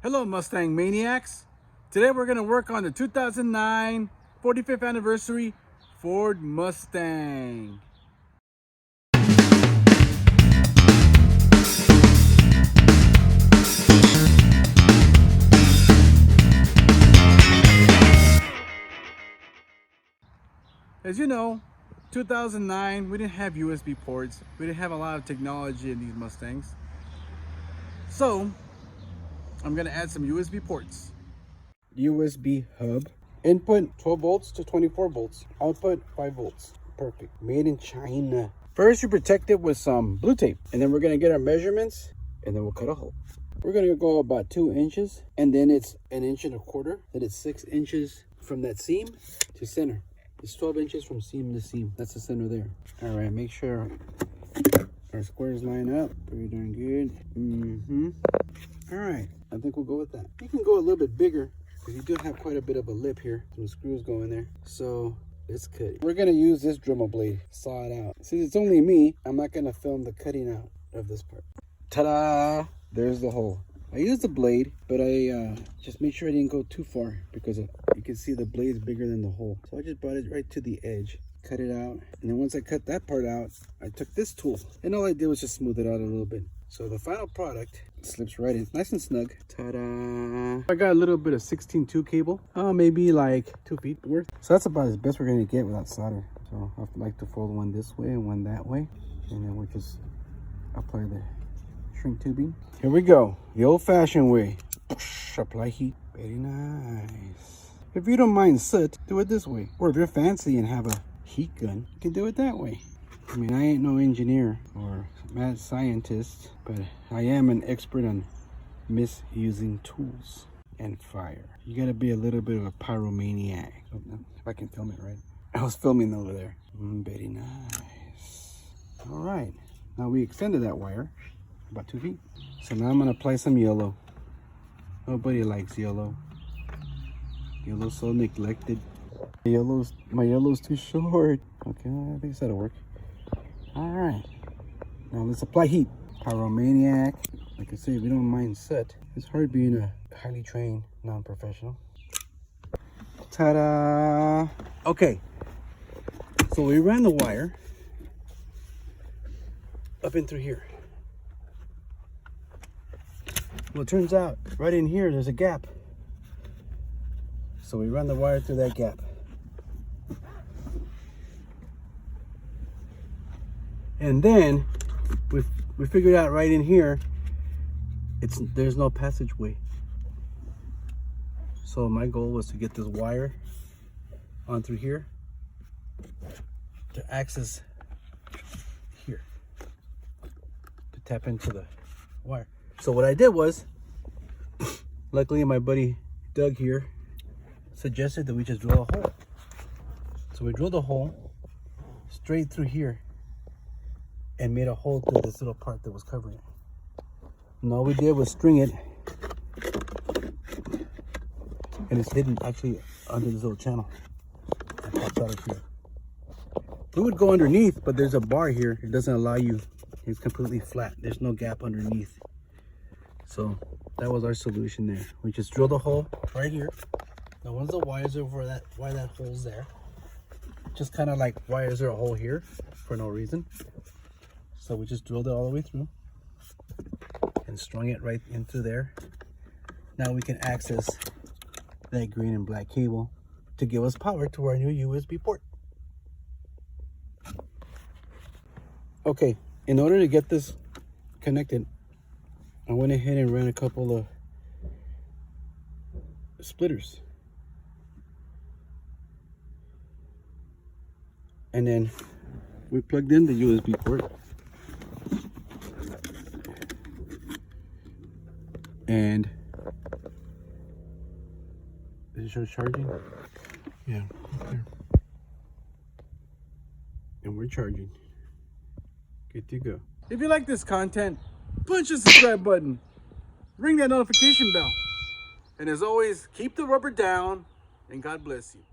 Hello Mustang Maniacs. Today we're going to work on the 2009 45th anniversary Ford Mustang. As you know, 2009 we didn't have USB ports. We didn't have a lot of technology in these Mustangs. So I'm going to add some USB ports. USB hub. Input 12 volts to 24 volts. Output 5 volts. Perfect. Made in China. First, you protect it with some blue tape. And then we're going to get our measurements. And then we'll cut a hole. We're going to go about 2 inches. And then it's 1.25 inches. Then it's 6 inches from that seam to center. It's 12 inches from seam to seam. That's the center there. All right, make sure our squares line up. Pretty darn good. All right, I think we'll go with that. You can go a little bit bigger because you do have quite a bit of a lip here. Some screws go in there. So let's cut it. We're gonna use this Dremel blade, saw it out. Since it's only me, I'm not gonna film the cutting out of this part. Ta-da! There's the hole. I used the blade, but I just made sure I didn't go too far because you can see the blade's bigger than the hole. So I just brought it right to the edge, cut it out. And then once I cut that part out, I took this tool and all I did was just smooth it out a little bit. So the final product slips right in, nice and snug. Ta-da! I got a little bit of 16-2 cable, maybe like 2 feet worth. So that's about as best we're gonna get without solder. So I like to fold one this way and one that way. And then we'll just apply the shrink tubing. Here we go, the old-fashioned way. Apply heat. Very nice. If you don't mind soot, do it this way. Or if you're fancy and have a heat gun, you can do it that way. I mean, I ain't no engineer or mad scientist, but I am an expert on misusing tools and fire. You gotta be a little bit of a pyromaniac. If I can film it right. I was filming over there. Very nice. All right, now we extended that wire about 2 feet. So now I'm gonna apply some yellow. Nobody likes yellow. Yellow's so neglected. My yellow's too short. Okay, I think that'll work. All right, now let's apply heat. Pyromaniac. Like I say, we don't mind soot. It's hard being a highly trained non-professional. Ta-da! Okay, so we ran the wire up in through here. Well, it turns out right in here there's a gap. So we run the wire through that gap. And then we figured out right in here there's no passageway. So my goal was to get this wire on through here to access here, to tap into the wire. So what I did was, luckily my buddy Doug here suggested that we just drill a hole. So we drilled a hole straight through here and made a hole through this little part that was covering it. And all we did was string it, and it's hidden actually under this little channel that pops out of here. We would go underneath, but there's a bar here. It doesn't allow you. It's completely flat. There's no gap underneath. So that was our solution there. We just drilled a hole right here. Now once the wires over that, why that hole's there, just kind of like, why is there a hole here for no reason? So we just drilled it all the way through and strung it right into there. Now we can access that green and black cable to give us power to our new USB port. Okay, in order to get this connected, I went ahead and ran a couple of splitters. And then we plugged in the USB port. And does it show charging? Yeah, right there. And we're charging. Good to go. If you like this content, punch the subscribe button, ring that notification bell, and as always, keep the rubber down, and God bless you.